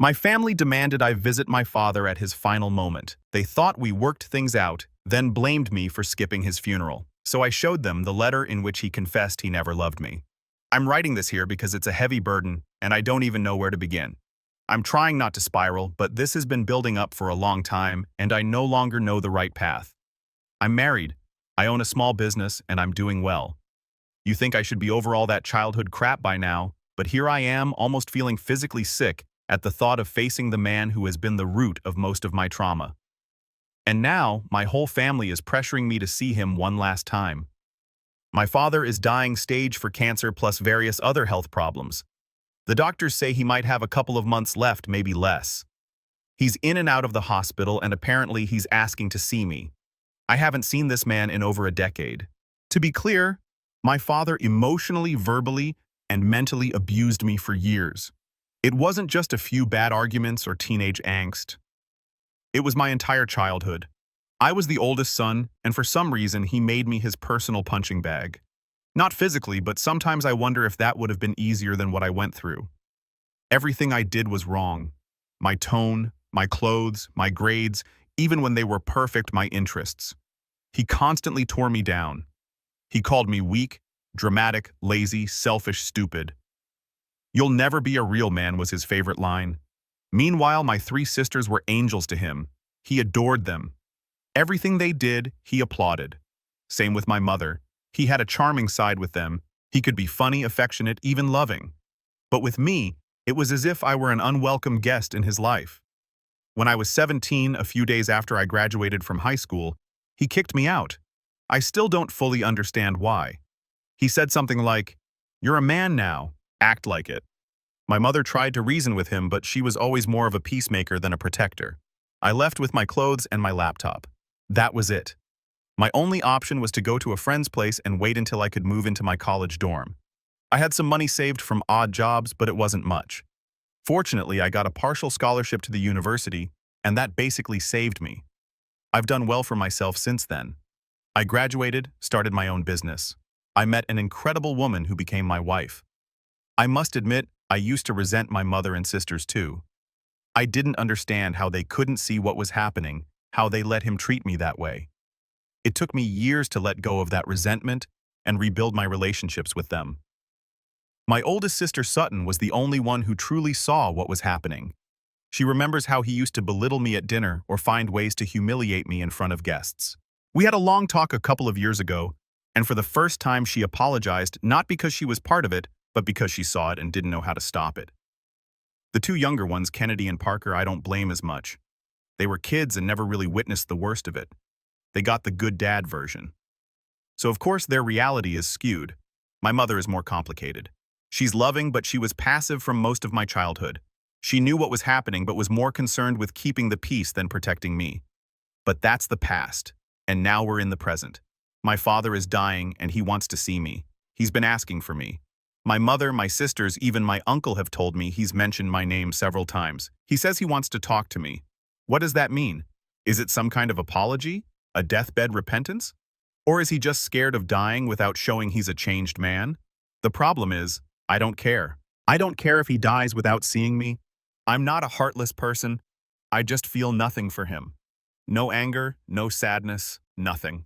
My family demanded I visit my father at his final moment. They thought we worked things out, then blamed me for skipping his funeral. So I showed them the letter in which he confessed he never loved me. I'm writing this here because it's a heavy burden, and I don't even know where to begin. I'm trying not to spiral, but this has been building up for a long time, and I no longer know the right path. I'm married, I own a small business, and I'm doing well. You think I should be over all that childhood crap by now, but here I am, almost feeling physically sick at the thought of facing the man who has been the root of most of my trauma. And now, my whole family is pressuring me to see him one last time. My father is dying stage 4 cancer plus various other health problems. The doctors say he might have a couple of months left, maybe less. He's in and out of the hospital, and apparently he's asking to see me. I haven't seen this man in over a decade. To be clear, my father emotionally, verbally, and mentally abused me for years. It wasn't just a few bad arguments or teenage angst. It was my entire childhood. I was the oldest son, and for some reason he made me his personal punching bag. Not physically, but sometimes I wonder if that would have been easier than what I went through. Everything I did was wrong. My tone, my clothes, my grades, even when they were perfect, my interests. He constantly tore me down. He called me weak, dramatic, lazy, selfish, stupid. "You'll never be a real man," was his favorite line. Meanwhile, my 3 sisters were angels to him. He adored them. Everything they did, he applauded. Same with my mother. He had a charming side with them. He could be funny, affectionate, even loving. But with me, it was as if I were an unwelcome guest in his life. When I was 17, a few days after I graduated from high school, he kicked me out. I still don't fully understand why. He said something like, "You're a man now. Act like it." My mother tried to reason with him, but she was always more of a peacemaker than a protector. I left with my clothes and my laptop. That was it. My only option was to go to a friend's place and wait until I could move into my college dorm. I had some money saved from odd jobs, but it wasn't much. Fortunately, I got a partial scholarship to the university, and that basically saved me. I've done well for myself since then. I graduated, started my own business. I met an incredible woman who became my wife. I must admit, I used to resent my mother and sisters too. I didn't understand how they couldn't see what was happening, how they let him treat me that way. It took me years to let go of that resentment and rebuild my relationships with them. My oldest sister Sutton was the only one who truly saw what was happening. She remembers how he used to belittle me at dinner or find ways to humiliate me in front of guests. We had a long talk a couple of years ago, and for the first time she apologized, not because she was part of it, but because she saw it and didn't know how to stop it. The 2 younger ones, Kennedy and Parker, I don't blame as much. They were kids and never really witnessed the worst of it. They got the good dad version. So of course their reality is skewed. My mother is more complicated. She's loving, but she was passive from most of my childhood. She knew what was happening, but was more concerned with keeping the peace than protecting me. But that's the past, and now we're in the present. My father is dying, and he wants to see me. He's been asking for me. My mother, my sisters, even my uncle have told me he's mentioned my name several times. He says he wants to talk to me. What does that mean? Is it some kind of apology? A deathbed repentance? Or is he just scared of dying without showing he's a changed man? The problem is, I don't care. I don't care if he dies without seeing me. I'm not a heartless person. I just feel nothing for him. No anger, no sadness, nothing.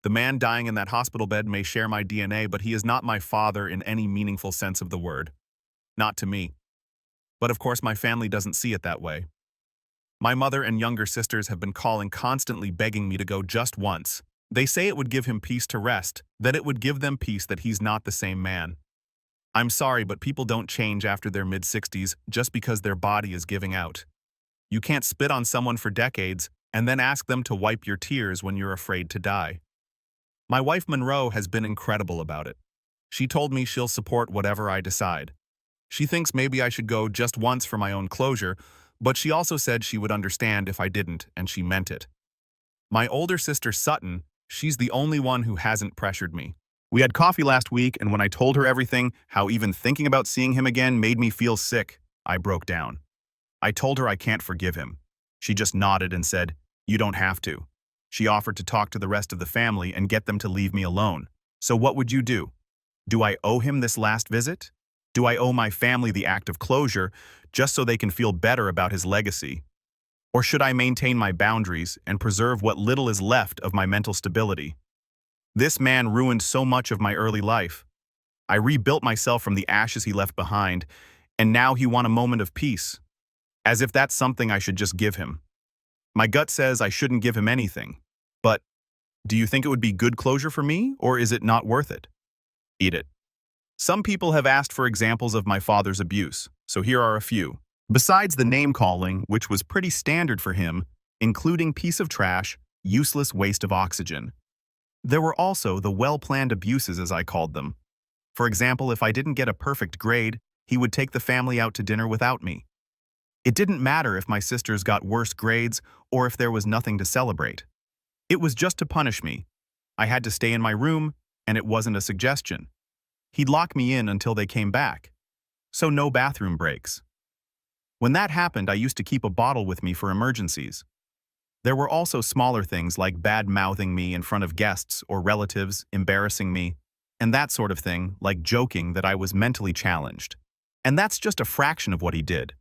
The man dying in that hospital bed may share my DNA, but he is not my father in any meaningful sense of the word. Not to me. But of course my family doesn't see it that way. My mother and younger sisters have been calling, constantly begging me to go just once. They say it would give him peace to rest, that it would give them peace that he's not the same man. I'm sorry, but people don't change after their mid-60s just because their body is giving out. You can't spit on someone for decades and then ask them to wipe your tears when you're afraid to die. My wife Monroe has been incredible about it. She told me she'll support whatever I decide. She thinks maybe I should go just once for my own closure, but she also said she would understand if I didn't, and she meant it. My older sister Sutton, she's the only one who hasn't pressured me. We had coffee last week, and when I told her everything, how even thinking about seeing him again made me feel sick, I broke down. I told her I can't forgive him. She just nodded and said, "You don't have to." She offered to talk to the rest of the family and get them to leave me alone. So what would you do? Do I owe him this last visit? Do I owe my family the act of closure just so they can feel better about his legacy? Or should I maintain my boundaries and preserve what little is left of my mental stability? This man ruined so much of my early life. I rebuilt myself from the ashes he left behind, and now he wants a moment of peace, as if that's something I should just give him. My gut says I shouldn't give him anything. But do you think it would be good closure for me, or is it not worth it? Eat it. Some people have asked for examples of my father's abuse, so here are a few. Besides the name-calling, which was pretty standard for him, including piece of trash, useless waste of oxygen, there were also the well-planned abuses, as I called them. For example, if I didn't get a perfect grade, he would take the family out to dinner without me. It didn't matter if my sisters got worse grades or if there was nothing to celebrate. It was just to punish me. I had to stay in my room, and it wasn't a suggestion. He'd lock me in until they came back. So no bathroom breaks. When that happened, I used to keep a bottle with me for emergencies. There were also smaller things like bad-mouthing me in front of guests or relatives, embarrassing me, and that sort of thing, like joking that I was mentally challenged. And that's just a fraction of what he did.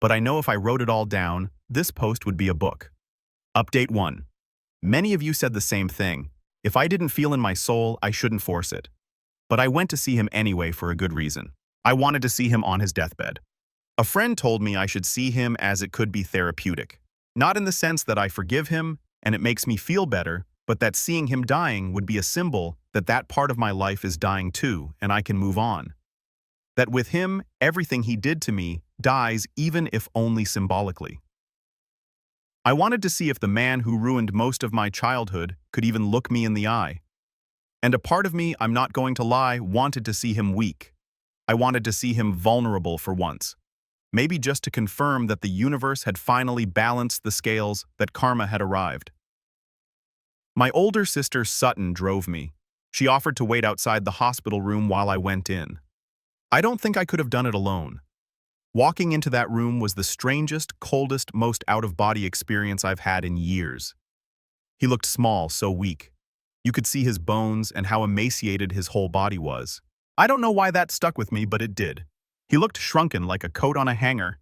But I know if I wrote it all down, this post would be a book. Update 1. Many of you said the same thing. If I didn't feel in my soul, I shouldn't force it. But I went to see him anyway for a good reason. I wanted to see him on his deathbed. A friend told me I should see him as it could be therapeutic. Not in the sense that I forgive him and it makes me feel better, but that seeing him dying would be a symbol that that part of my life is dying too and I can move on. That with him, everything he did to me dies even if only symbolically. I wanted to see if the man who ruined most of my childhood could even look me in the eye. And a part of me, I'm not going to lie, wanted to see him weak. I wanted to see him vulnerable for once. Maybe just to confirm that the universe had finally balanced the scales, that karma had arrived. My older sister Sutton drove me. She offered to wait outside the hospital room while I went in. I don't think I could have done it alone. Walking into that room was the strangest, coldest, most out-of-body experience I've had in years. He looked small, so weak. You could see his bones and how emaciated his whole body was. I don't know why that stuck with me, but it did. He looked shrunken like a coat on a hanger.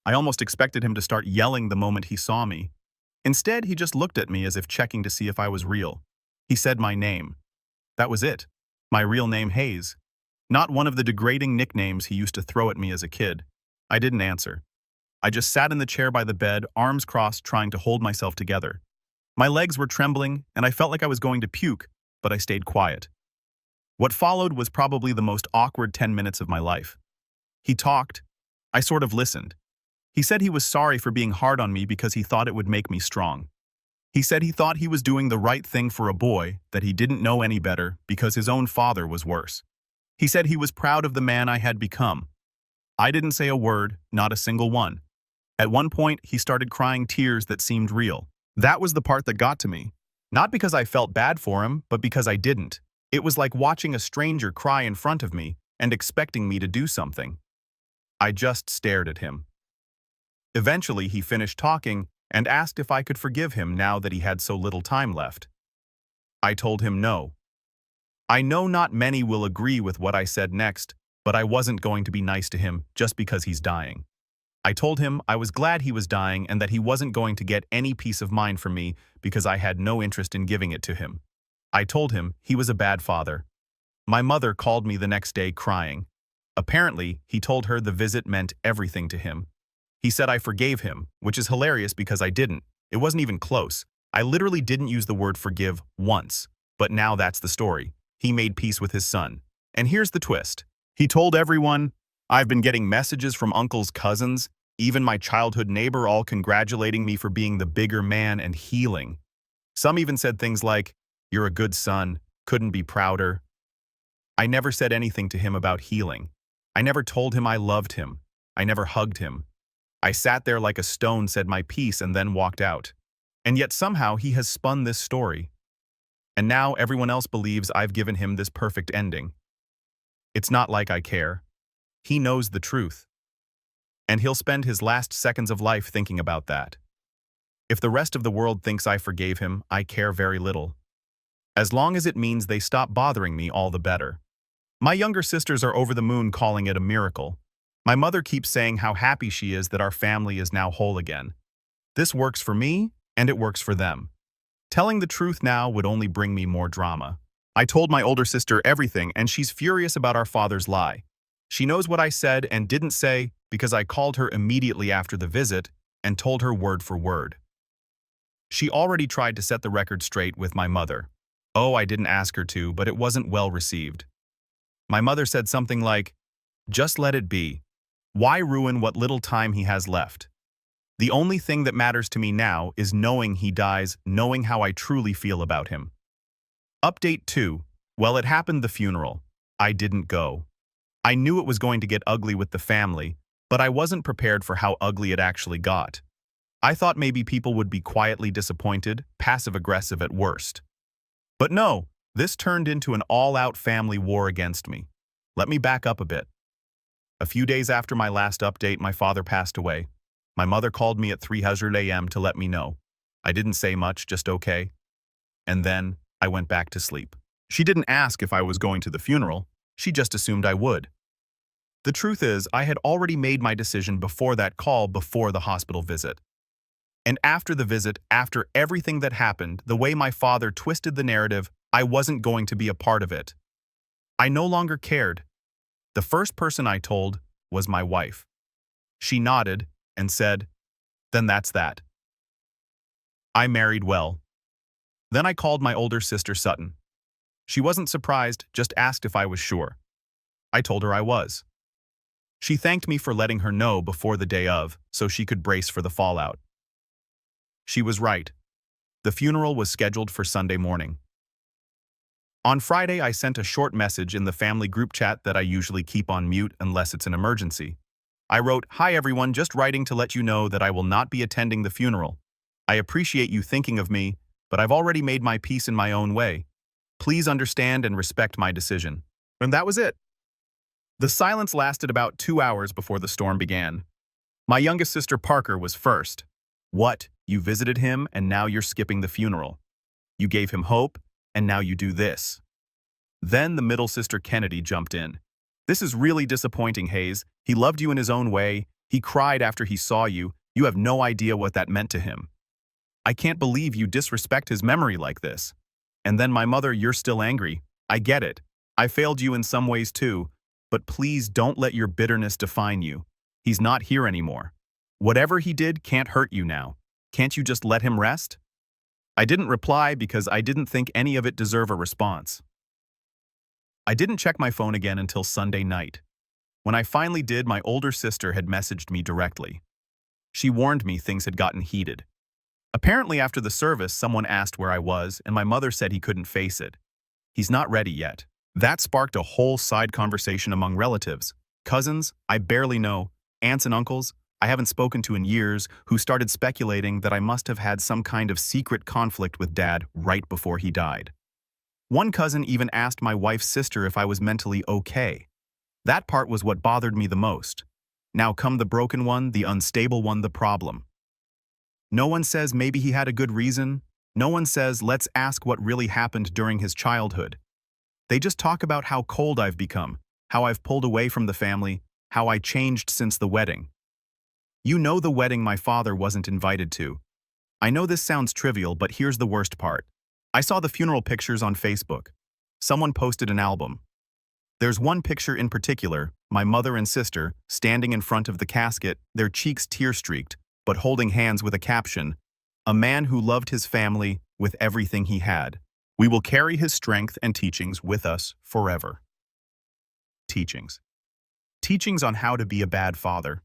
I almost expected him to start yelling the moment he saw me. Instead, he just looked at me as if checking to see if I was real. He said my name. That was it. My real name, Hayes. Not one of the degrading nicknames he used to throw at me as a kid. I didn't answer. I just sat in the chair by the bed, arms crossed, trying to hold myself together. My legs were trembling, and I felt like I was going to puke, but I stayed quiet. What followed was probably the most awkward 10 minutes of my life. He talked. I sort of listened. He said he was sorry for being hard on me because he thought it would make me strong. He said he thought he was doing the right thing for a boy, that he didn't know any better because his own father was worse. He said he was proud of the man I had become. I didn't say a word, not a single one. At one point, he started crying tears that seemed real. That was the part that got to me. Not because I felt bad for him, but because I didn't. It was like watching a stranger cry in front of me and expecting me to do something. I just stared at him. Eventually, he finished talking and asked if I could forgive him now that he had so little time left. I told him no. I know not many will agree with what I said next, but I wasn't going to be nice to him just because he's dying. I told him I was glad he was dying and that he wasn't going to get any peace of mind from me because I had no interest in giving it to him. I told him he was a bad father. My mother called me the next day crying. Apparently, he told her the visit meant everything to him. He said I forgave him, which is hilarious because I didn't. It wasn't even close. I literally didn't use the word forgive once. But now that's the story. He made peace with his son. And here's the twist. He told everyone, I've been getting messages from uncle's cousins, even my childhood neighbor, all congratulating me for being the bigger man and healing. Some even said things like, you're a good son, couldn't be prouder. I never said anything to him about healing. I never told him I loved him. I never hugged him. I sat there like a stone, said my piece, and then walked out. And yet somehow he has spun this story. And now everyone else believes I've given him this perfect ending. It's not like I care. He knows the truth. And he'll spend his last seconds of life thinking about that. If the rest of the world thinks I forgave him, I care very little. As long as it means they stop bothering me, all the better. My younger sisters are over the moon calling it a miracle. My mother keeps saying how happy she is that our family is now whole again. This works for me, and it works for them. Telling the truth now would only bring me more drama. I told my older sister everything, and she's furious about our father's lie. She knows what I said and didn't say because I called her immediately after the visit and told her word for word. She already tried to set the record straight with my mother. Oh, I didn't ask her to, but it wasn't well received. My mother said something like, "Just let it be. Why ruin what little time he has left? The only thing that matters to me now is knowing he dies, knowing how I truly feel about him." Update 2. Well, it happened the funeral. I didn't go. I knew it was going to get ugly with the family, but I wasn't prepared for how ugly it actually got. I thought maybe people would be quietly disappointed, passive-aggressive at worst. But no, this turned into an all-out family war against me. Let me back up a bit. A few days after my last update, my father passed away. My mother called me at 3:00 a.m. to let me know. I didn't say much, just okay. And then I went back to sleep. She didn't ask if I was going to the funeral. She just assumed I would. The truth is, I had already made my decision before that call, before the hospital visit. And after the visit, after everything that happened, the way my father twisted the narrative, I wasn't going to be a part of it. I no longer cared. The first person I told was my wife. She nodded and said, "Then that's that." I married well. Then I called my older sister Sutton. She wasn't surprised, just asked if I was sure. I told her I was. She thanked me for letting her know before the day of, so she could brace for the fallout. She was right. The funeral was scheduled for Sunday morning. On Friday, I sent a short message in the family group chat that I usually keep on mute unless it's an emergency. I wrote, "Hi everyone, just writing to let you know that I will not be attending the funeral. I appreciate you thinking of me, but I've already made my peace in my own way. Please understand and respect my decision." And that was it. The silence lasted about 2 hours before the storm began. My youngest sister Parker was first. "What? You visited him and now you're skipping the funeral. You gave him hope and now you do this." Then the middle sister Kennedy jumped in. "This is really disappointing, Hayes. He loved you in his own way. He cried after he saw you. You have no idea what that meant to him. I can't believe you disrespect his memory like this." And then my mother, "You're still angry. I get it. I failed you in some ways too, but please don't let your bitterness define you. He's not here anymore. Whatever he did can't hurt you now. Can't you just let him rest?" I didn't reply because I didn't think any of it deserved a response. I didn't check my phone again until Sunday night. When I finally did, my older sister had messaged me directly. She warned me things had gotten heated. Apparently after the service, someone asked where I was, and my mother said he couldn't face it. He's not ready yet. That sparked a whole side conversation among relatives. Cousins I barely know, aunts and uncles I haven't spoken to in years, who started speculating that I must have had some kind of secret conflict with Dad right before he died. One cousin even asked my wife's sister if I was mentally okay. That part was what bothered me the most. Now come the broken one, the unstable one, the problem. No one says maybe he had a good reason. No one says let's ask what really happened during his childhood. They just talk about how cold I've become, how I've pulled away from the family, how I changed since the wedding. You know, the wedding my father wasn't invited to. I know this sounds trivial, but here's the worst part. I saw the funeral pictures on Facebook. Someone posted an album. There's one picture in particular, my mother and sister, standing in front of the casket, their cheeks tear-streaked, but holding hands with a caption, "A man who loved his family with everything he had. We will carry his strength and teachings with us forever." Teachings. Teachings on how to be a bad father.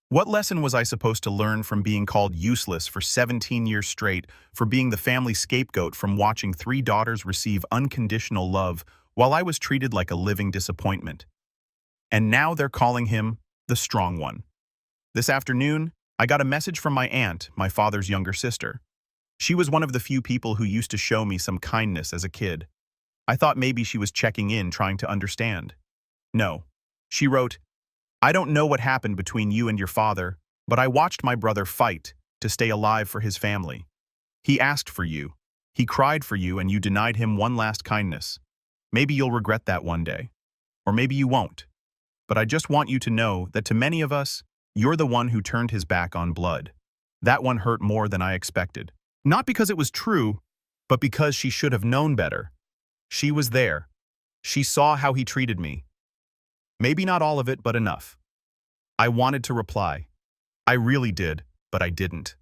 What lesson was I supposed to learn from being called useless for 17 years straight, for being the family scapegoat, from watching 3 daughters receive unconditional love while I was treated like a living disappointment? And now they're calling him the strong one. This afternoon, I got a message from my aunt, my father's younger sister. She was one of the few people who used to show me some kindness as a kid. I thought maybe she was checking in, trying to understand. No. She wrote, "I don't know what happened between you and your father, but I watched my brother fight to stay alive for his family. He asked for you. He cried for you, and you denied him one last kindness. Maybe you'll regret that one day. or maybe you won't. But I just want you to know that to many of us, you're the one who turned his back on blood. That one hurt more than I expected. Not because it was true, but because she should have known better. She was there. She saw how he treated me. Maybe not all of it, but enough. I wanted to reply. I really did, but I didn't.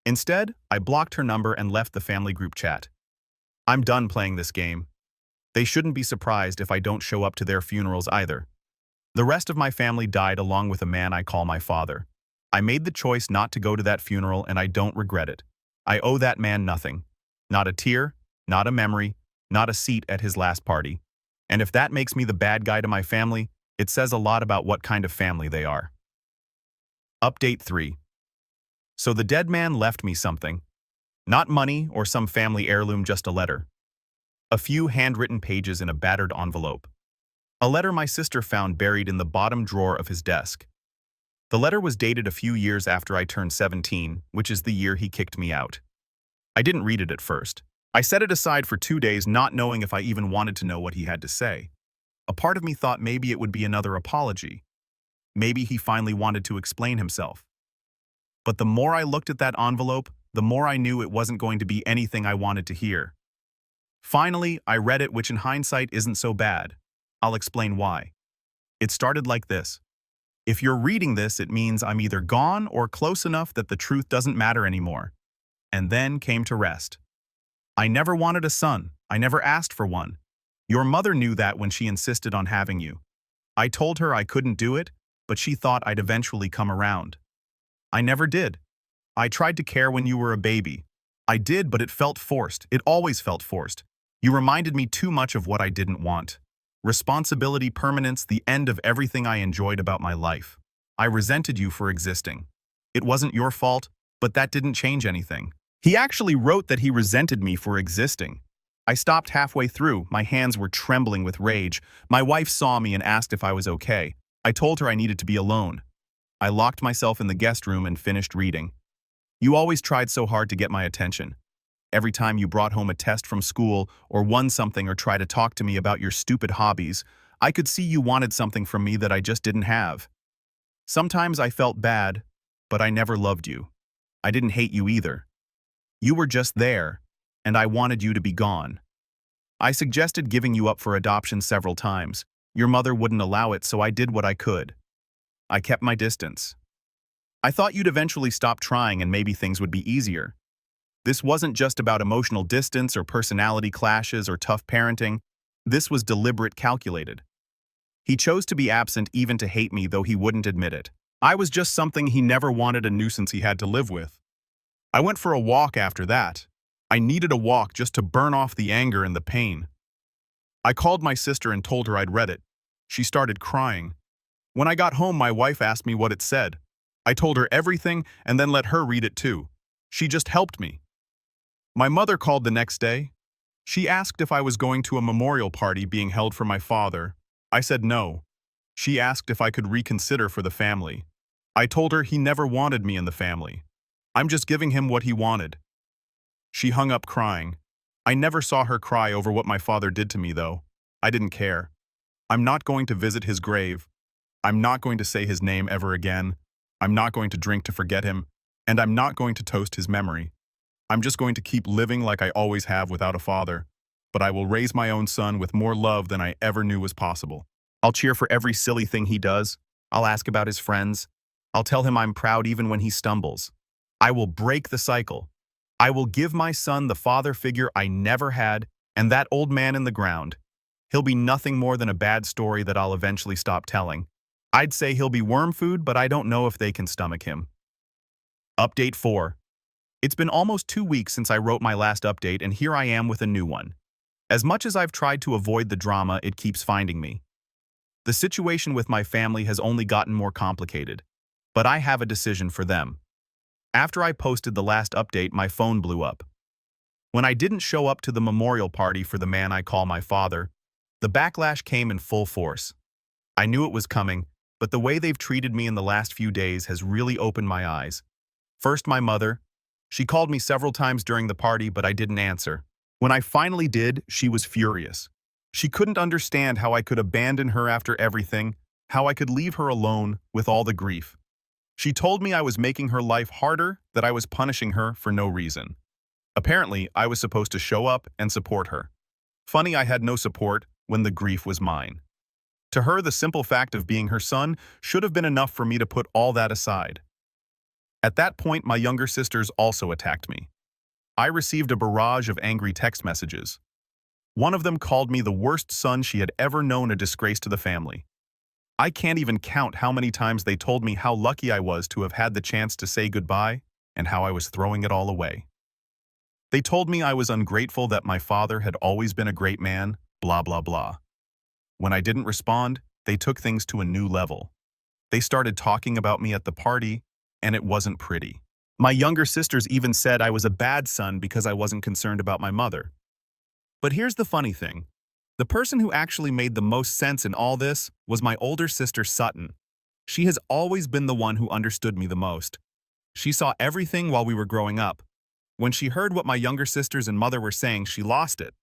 Instead, I blocked her number and left the family group chat. I'm done playing this game. They shouldn't be surprised if I don't show up to their funerals either. The rest of my family died along with a man I call my father. I made the choice not to go to that funeral and I don't regret it. I owe that man nothing. Not a tear, not a memory, not a seat at his last party. And if that makes me the bad guy to my family, it says a lot about what kind of family they are. Update 3. So the dead man left me something. Not money or some family heirloom, just a letter. A few handwritten pages in a battered envelope. A letter my sister found buried in the bottom drawer of his desk. The letter was dated a few years after I turned 17, which is the year he kicked me out. I didn't read it at first. I set it aside for 2 days, not knowing if I even wanted to know what he had to say. A part of me thought maybe it would be another apology. Maybe he finally wanted to explain himself. But the more I looked at that envelope, the more I knew it wasn't going to be anything I wanted to hear. Finally, I read it, which in hindsight isn't so bad. I'll explain why. It started like this. If you're reading this, it means I'm either gone or close enough that the truth doesn't matter anymore. And then came to rest. I never wanted a son. I never asked for one. Your mother knew that when she insisted on having you. I told her I couldn't do it, but she thought I'd eventually come around. I never did. I tried to care when you were a baby. I did, but it felt forced. It always felt forced. You reminded me too much of what I didn't want. Responsibility, permanence, the end of everything I enjoyed about my life. I resented you for existing. It wasn't your fault, but that didn't change anything. He actually wrote that he resented me for existing. I stopped halfway through. My hands were trembling with rage. My wife saw me and asked if I was okay. I told her I needed to be alone. I locked myself in the guest room and finished reading. You always tried so hard to get my attention. Every time you brought home a test from school or won something or tried to talk to me about your stupid hobbies, I could see you wanted something from me that I just didn't have. Sometimes I felt bad, but I never loved you. I didn't hate you either. You were just there, and I wanted you to be gone. I suggested giving you up for adoption several times. Your mother wouldn't allow it, so I did what I could. I kept my distance. I thought you'd eventually stop trying and maybe things would be easier. This wasn't just about emotional distance or personality clashes or tough parenting. This was deliberate, calculated. He chose to be absent even to hate me, though he wouldn't admit it. I was just something he never wanted, a nuisance he had to live with. I went for a walk after that. I needed a walk just to burn off the anger and the pain. I called my sister and told her I'd read it. She started crying. When I got home, my wife asked me what it said. I told her everything and then let her read it too. She just helped me. My mother called the next day. She asked if I was going to a memorial party being held for my father. I said no. She asked if I could reconsider for the family. I told her he never wanted me in the family. I'm just giving him what he wanted. She hung up crying. I never saw her cry over what my father did to me, though. I didn't care. I'm not going to visit his grave. I'm not going to say his name ever again. I'm not going to drink to forget him. And I'm not going to toast his memory. I'm just going to keep living like I always have without a father. But I will raise my own son with more love than I ever knew was possible. I'll cheer for every silly thing he does. I'll ask about his friends. I'll tell him I'm proud even when he stumbles. I will break the cycle. I will give my son the father figure I never had and that old man in the ground. He'll be nothing more than a bad story that I'll eventually stop telling. I'd say he'll be worm food, but I don't know if they can stomach him. Update 4. It's been almost 2 weeks since I wrote my last update, and here I am with a new one. As much as I've tried to avoid the drama, it keeps finding me. The situation with my family has only gotten more complicated, but I have a decision for them. After I posted the last update, my phone blew up. When I didn't show up to the memorial party for the man I call my father, the backlash came in full force. I knew it was coming, but the way they've treated me in the last few days has really opened my eyes. First, my mother. She called me several times during the party, but I didn't answer. When I finally did, she was furious. She couldn't understand how I could abandon her after everything, how I could leave her alone with all the grief. She told me I was making her life harder, that I was punishing her for no reason. Apparently, I was supposed to show up and support her. Funny I had no support when the grief was mine. To her, the simple fact of being her son should have been enough for me to put all that aside. At that point, my younger sisters also attacked me. I received a barrage of angry text messages. One of them called me the worst son she had ever known, a disgrace to the family. I can't even count how many times they told me how lucky I was to have had the chance to say goodbye and how I was throwing it all away. They told me I was ungrateful, that my father had always been a great man, blah blah blah. When I didn't respond, they took things to a new level. They started talking about me at the party, and it wasn't pretty. My younger sisters even said I was a bad son because I wasn't concerned about my mother. But here's the funny thing. The person who actually made the most sense in all this was my older sister Sutton. She has always been the one who understood me the most. She saw everything while we were growing up. When she heard what my younger sisters and mother were saying, she lost it.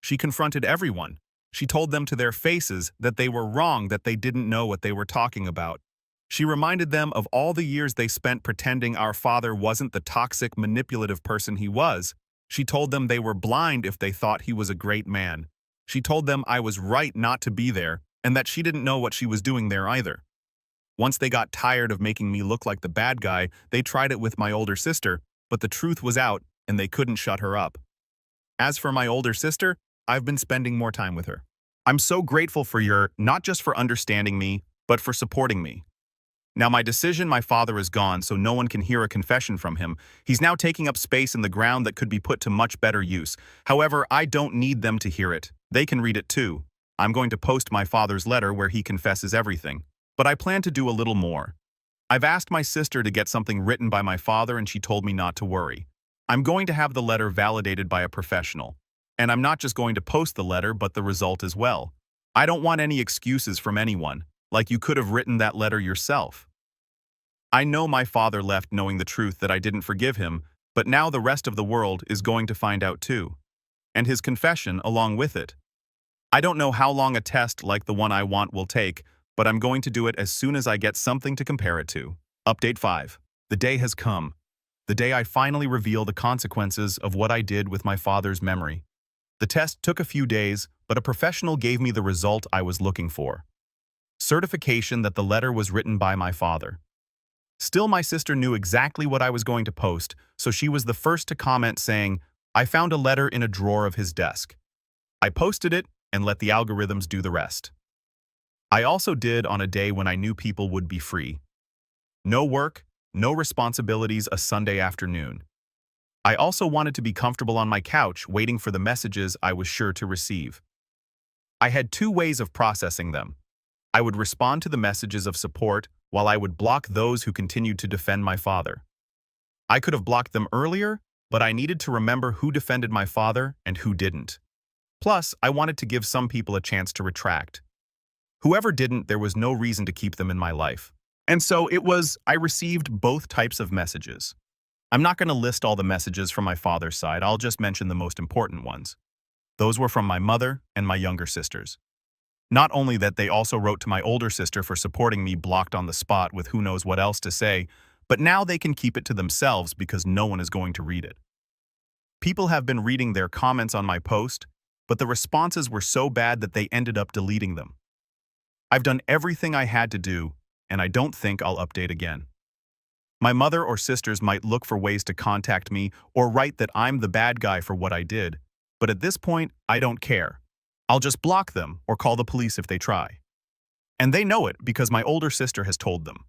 She confronted everyone. She told them to their faces that they were wrong, that they didn't know what they were talking about. She reminded them of all the years they spent pretending our father wasn't the toxic, manipulative person he was. She told them they were blind if they thought he was a great man. She told them I was right not to be there, and that she didn't know what she was doing there either. Once they got tired of making me look like the bad guy, they tried it with my older sister, but the truth was out, and they couldn't shut her up. As for my older sister, I've been spending more time with her. I'm so grateful for your, not just for understanding me, but for supporting me. Now my father is gone, so no one can hear a confession from him. He's now taking up space in the ground that could be put to much better use. However, I don't need them to hear it. They can read it too. I'm going to post my father's letter where he confesses everything. But I plan to do a little more. I've asked my sister to get something written by my father, and she told me not to worry. I'm going to have the letter validated by a professional. And I'm not just going to post the letter, but the result as well. I don't want any excuses from anyone, like you could have written that letter yourself. I know my father left knowing the truth, that I didn't forgive him, but now the rest of the world is going to find out too. And his confession along with it. I don't know how long a test like the one I want will take, but I'm going to do it as soon as I get something to compare it to. Update 5. The day has come. The day I finally reveal the consequences of what I did with my father's memory. The test took a few days, but a professional gave me the result I was looking for. Certification that the letter was written by my father. Still, my sister knew exactly what I was going to post, so she was the first to comment saying, "I found a letter in a drawer of his desk." I posted it and let the algorithms do the rest. I also did on a day when I knew people would be free. No work, no responsibilities, a Sunday afternoon. I also wanted to be comfortable on my couch waiting for the messages I was sure to receive. I had two ways of processing them. I would respond to the messages of support, while I would block those who continued to defend my father. I could have blocked them earlier, but I needed to remember who defended my father and who didn't. Plus, I wanted to give some people a chance to retract. Whoever didn't, there was no reason to keep them in my life. And so I received both types of messages. I'm not going to list all the messages from my father's side, I'll just mention the most important ones. Those were from my mother and my younger sisters. Not only that, they also wrote to my older sister for supporting me, blocked on the spot with who knows what else to say, but now they can keep it to themselves because no one is going to read it. People have been reading their comments on my post, but the responses were so bad that they ended up deleting them. I've done everything I had to do, and I don't think I'll update again. My mother or sisters might look for ways to contact me or write that I'm the bad guy for what I did, but at this point, I don't care. I'll just block them or call the police if they try. And they know it because my older sister has told them.